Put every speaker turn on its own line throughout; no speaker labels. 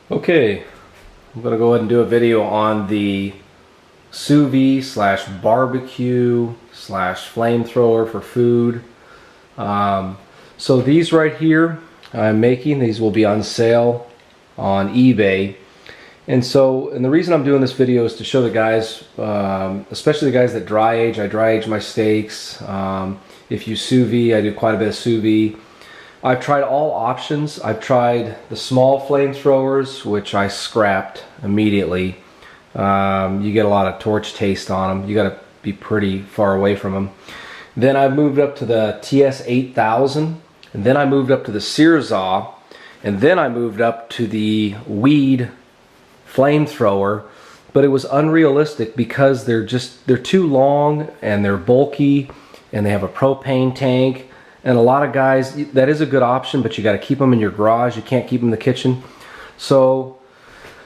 Okay, I'm going to go ahead and do a video on the sous vide slash barbecue slash flamethrower for food. So these right here I'm making, these will be on sale on eBay. And the reason I'm doing this video is to show the guys, especially the guys that dry age. I dry age my steaks. If you sous vide, I do quite a bit of sous vide. I've tried all options. I've tried the small flamethrowers, which I scrapped immediately. You get a lot of torch taste on them. You got to be pretty far away from them. Then I moved up to the TS-8000, and then I moved up to the Searzall, and then I moved up to the Vide flamethrower. But it was unrealistic because they're too long and they're bulky, and they have a propane tank. And a lot of guys, that is a good option, but you got to keep them in your garage. You can't keep them in the kitchen. So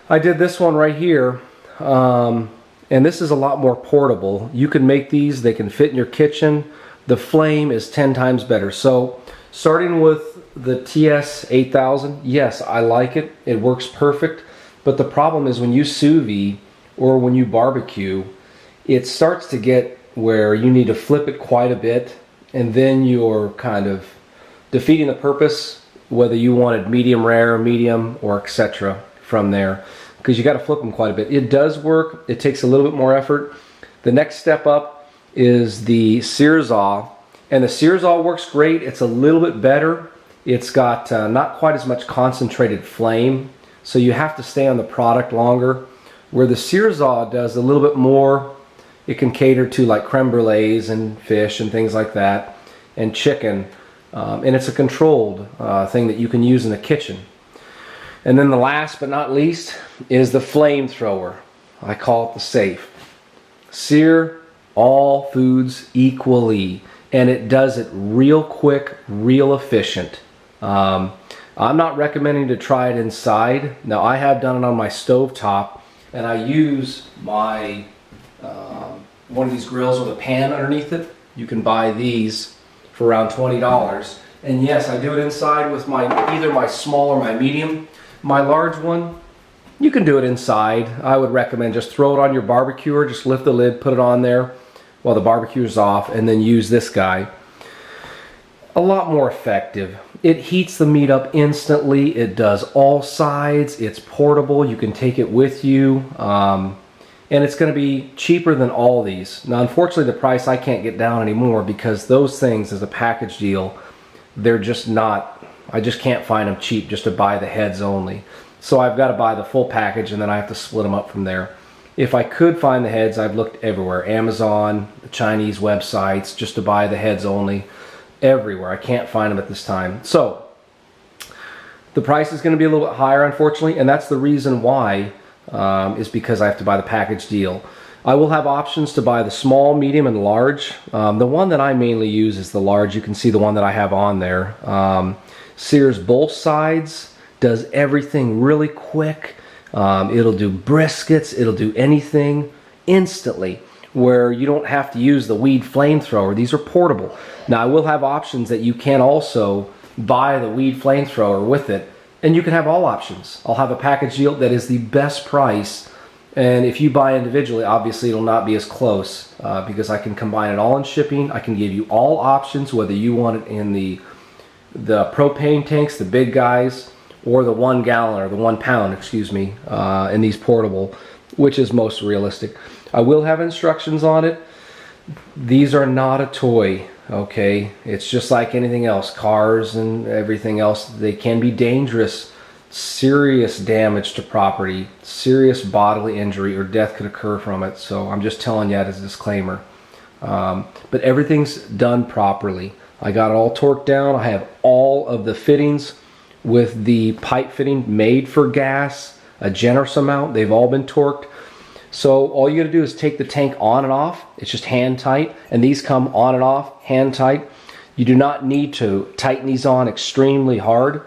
I did this one right here, and this is a lot more portable. You can make these, they can fit in your kitchen. The flame is 10 times better. So starting with the TS-8000, yes, I like it. It works perfect. But the problem is when you sous vide or when you barbecue, it starts to get where you need to flip it quite a bit. And then you're kind of defeating the purpose, whether you wanted medium rare, medium, or etc. from there, because you got to flip them quite a bit. It does work. It takes a little bit more effort. The next step up is the Searzall, and the Searzall works great. It's a little bit better. It's got not quite as much concentrated flame, so you have to stay on the product longer. Where the Searzall does a little bit more. It can cater to like creme brulees and fish and things like that, and chicken, and it's a controlled thing that you can use in the kitchen. And then the last but not least is the flamethrower. I call it the safe. Sear all foods equally, and it does it real quick, real efficient. I'm not recommending to try it inside. Now I have done it on my stove top, and I use my one of these grills with a pan underneath it. You can buy these for around $20. And yes, I do it inside with either my small or my medium. My large one, you can do it inside. I would recommend just throw it on your barbecuer, just lift the lid, put it on there while the barbecuer's off, and then use this guy. A lot more effective. It heats the meat up instantly. It does all sides. It's portable. You can take it with you. And it's going to be cheaper than all these. Now, unfortunately, the price I can't get down anymore because those things as a package deal, they're just not, I just can't find them cheap just to buy the heads only. So I've got to buy the full package, and then I have to split them up from there. If I could find the heads, I've looked everywhere. Amazon, the Chinese websites, just to buy the heads only. Everywhere. I can't find them at this time. So the price is going to be a little bit higher, unfortunately, and that's the reason why. Is because I have to buy the package deal. I will have options to buy the small, medium, and large. The one that I mainly use is the large. You can see the one that I have on there. Sears both sides, does everything really quick. It'll do briskets, it'll do anything instantly, where you don't have to use the Vide flamethrower. These are portable. Now I will have options that you can also buy the Vide flamethrower with it. And you can have all options. I'll have a package deal that is the best price. And if you buy individually, obviously it'll not be as close because I can combine it all in shipping. I can give you all options, whether you want it in the propane tanks, the big guys, or the 1 gallon or the 1 pound, excuse me, in these portable, which is most realistic. I will have instructions on it. These are not a toy. Okay, it's just like anything else, cars and everything else. They can be dangerous. Serious damage to property, serious bodily injury or death could occur from it. So I'm just telling you that as a disclaimer. But everything's done properly. I got it all torqued down. I have all of the fittings with the pipe fitting made for gas, a generous amount. They've all been torqued. So all you got to do is take the tank on and off. It's just hand tight, and these come on and off, hand tight. You do not need to tighten these on extremely hard.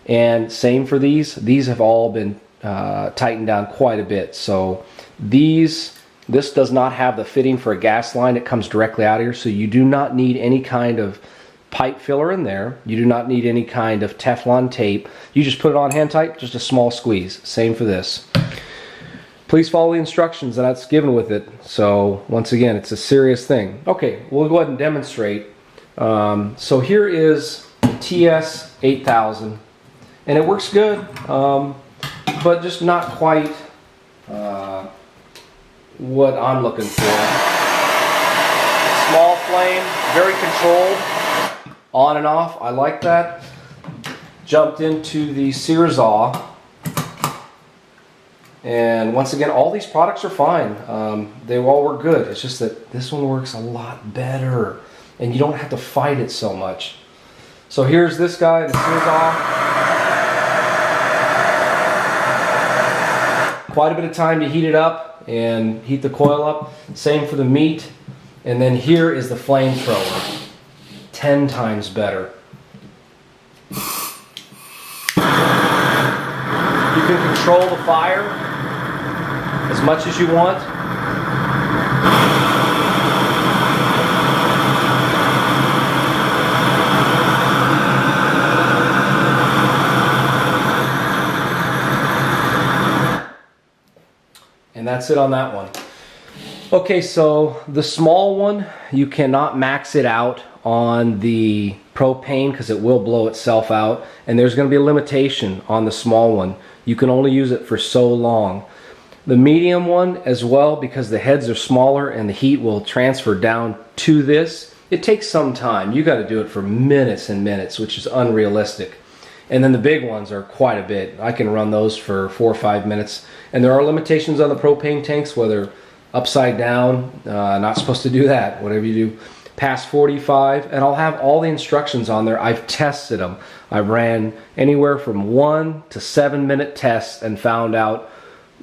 And same for these. These have all been tightened down quite a bit. So this does not have the fitting for a gas line. It comes directly out of here, so you do not need any kind of pipe filler in there. You do not need any kind of Teflon tape. You just put it on hand tight, just a small squeeze. Same for this. Please follow the instructions that's given with it. So once again, it's a serious thing. Okay, we'll go ahead and demonstrate. So here is the TS-8000, and it works good, but just not quite what I'm looking for. Small flame, very controlled, on and off. I like that. Jumped into the Searzall. And once again, all these products are fine. They all work good. It's just that this one works a lot better, and you don't have to fight it so much. So here's this guy, the Searzall. Quite a bit of time to heat it up and heat the coil up. Same for the meat. And then here is the Flamethrower. 10 times better. You can control the fire as much as you want. And that's it on that one. Okay, so the small one, you cannot max it out on the propane because it will blow itself out, and there's going to be a limitation on the small one. You can only use it for so long. The medium one as well, because the heads are smaller and the heat will transfer down to this, it takes some time. You got to do it for minutes and minutes, which is unrealistic. And then the big ones are quite a bit. I can run those for 4 or 5 minutes. And there are limitations on the propane tanks, whether upside down, not supposed to do that, whatever you do, past 45, and I'll have all the instructions on there. I've tested them. I ran anywhere from 1 to 7 minute tests and found out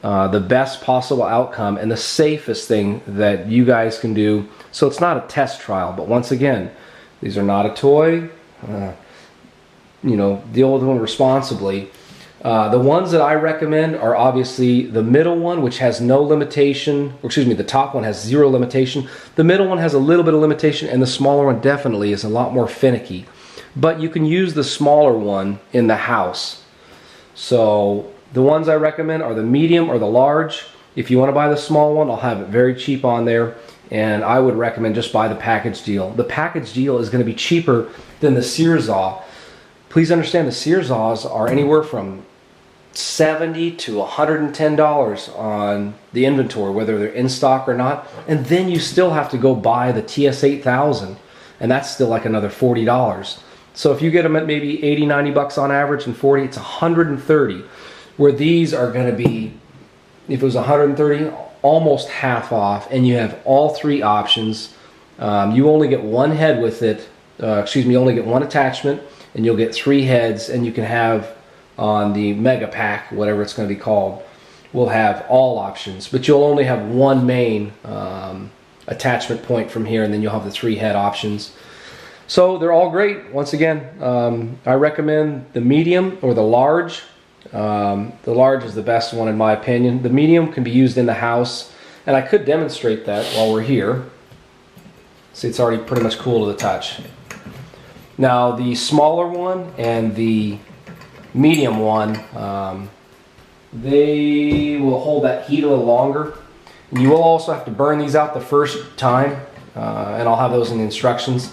the best possible outcome and the safest thing that you guys can do. So it's not a test trial, but once again, these are not a toy. You know, deal with them responsibly. The ones that I recommend are obviously the middle one, which has no limitation, or excuse me, the top one has 0 limitation. The middle one has a little bit of limitation, and the smaller one definitely is a lot more finicky. But you can use the smaller one in the house. So the ones I recommend are the medium or the large. If you want to buy the small one, I'll have it very cheap on there, and I would recommend just buy the package deal. The package deal is going to be cheaper than the Searzall. Please understand the Searzalls are anywhere from $70 to $110 on the inventory, whether they're in stock or not. And then you still have to go buy the TS-8000, and that's still like another $40. So if you get them at maybe 80, 90 bucks on average and 40, it's 130. Where these are going to be, if it was 130, almost half off, and you have all 3 options. You only get one head with it, you only get one attachment, and you'll get 3 heads, and you can have on the mega pack, whatever it's going to be called, we'll have all options, but you'll only have one main attachment point from here, and then you'll have the 3 head options. So they're all great. Once again, I recommend the medium or the large. The large is the best one in my opinion. The medium can be used in the house, and I could demonstrate that while we're here. See, it's already pretty much cool to the touch. Now the smaller one and the medium one, they will hold that heat a little longer. And you will also have to burn these out the first time, and I'll have those in the instructions.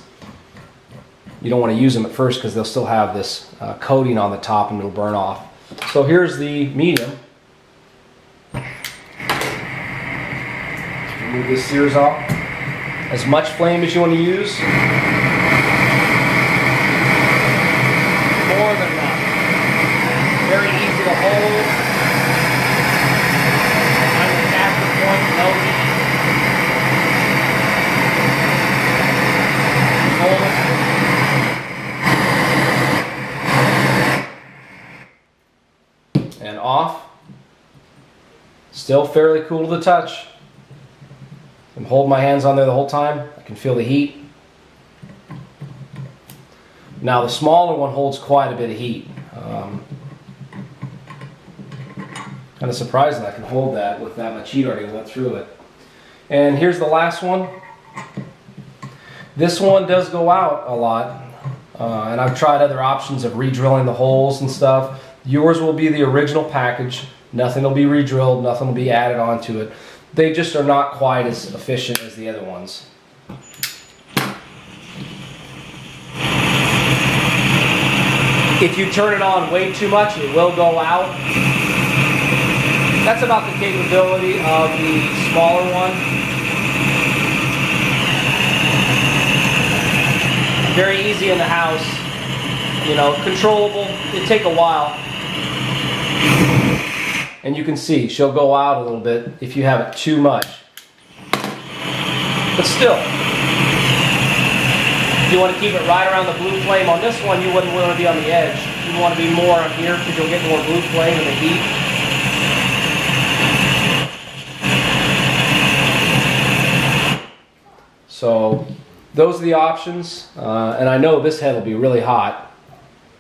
You don't want to use them at first because they'll still have this coating on the top and it'll burn off. So here's the medium. Remove this Searzall. As much flame as you want to use. More than enough. Very easy to hold. On the capture point, no heat. Hold it. And off. Still fairly cool to the touch. I'm holding my hands on there the whole time. I can feel the heat. Now the smaller one holds quite a bit of heat. Kind of surprising I can hold that with that much heat already went through it. And here's the last one. This one does go out a lot. and I've tried other options of re-drilling the holes and stuff. Yours will be the original package. Nothing will be re-drilled, nothing will be added onto it. They just are not quite as efficient as the other ones. If you turn it on way too much, it will go out. That's about the capability of the smaller one. Very easy in the house, you know, controllable. It'd take a while. And you can see she'll go out a little bit if you have it too much. But still, if you want to keep it right around the blue flame, on this one you wouldn't want to be on the edge. You want to be more up here because you'll get more blue flame in the heat. So those are the options, and I know this head will be really hot.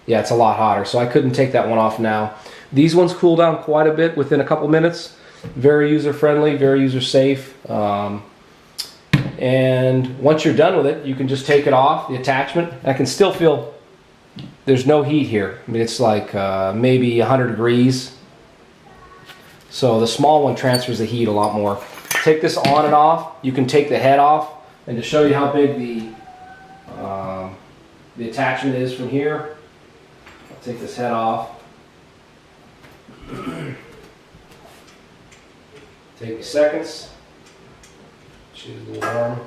Yeah, it's a lot hotter, so I couldn't take that one off now. These ones cool down quite a bit within a couple minutes. Very user-friendly, very user-safe. And once you're done with it, you can just take it off, the attachment. I can still feel there's no heat here. I mean, it's like maybe 100 degrees. So the small one transfers the heat a lot more. Take this on and off. You can take the head off. And to show you how big the attachment is from here, I'll take this head off. Take seconds. She's a little warm.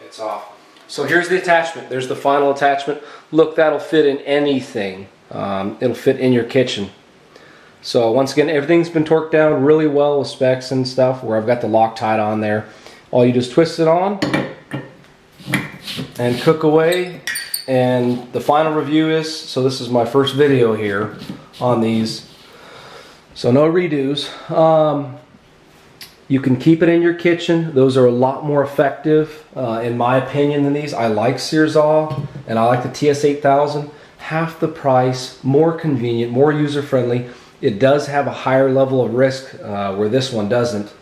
It's off. So here's the attachment. There's the final attachment. Look, that'll fit in anything. It'll fit in your kitchen. So once again, everything's been torqued down really well with specs and stuff, where I've got the Loctite on there. All you do is twist it on and cook away. And the final review is, so this is my first video here on these. So no redos. You can keep it in your kitchen. Those are a lot more effective, in my opinion, than these. I like Searzall, and I like the TS-8000. Half the price, more convenient, more user-friendly. It does have a higher level of risk where this one doesn't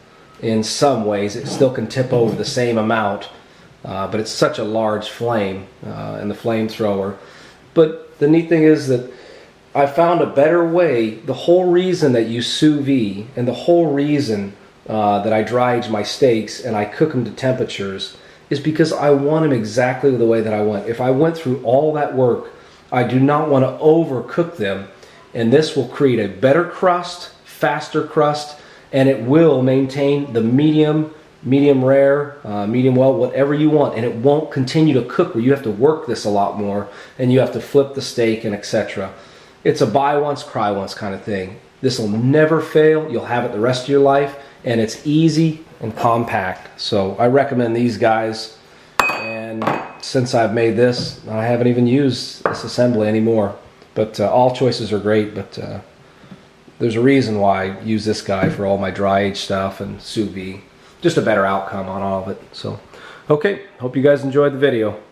in some ways. It still can tip over the same amount, but it's such a large flame in the flamethrower. But the neat thing is that I found a better way. The whole reason that you sous vide and the whole reason that I dry age my steaks and I cook them to temperatures is because I want them exactly the way that I want. If I went through all that work, I do not want to overcook them. And this will create a better crust, faster crust, and it will maintain the medium rare, medium well, whatever you want. And it won't continue to cook where you have to work this a lot more and you have to flip the steak and etc. It's a buy once, cry once kind of thing. This will never fail. You'll have it the rest of your life, and it's easy and compact. So I recommend these guys. And since I've made this, I haven't even used this assembly anymore. But all choices are great, but there's a reason why I use this guy for all my dry age stuff and sous vide. Just a better outcome on all of it. So, okay, hope you guys enjoyed the video.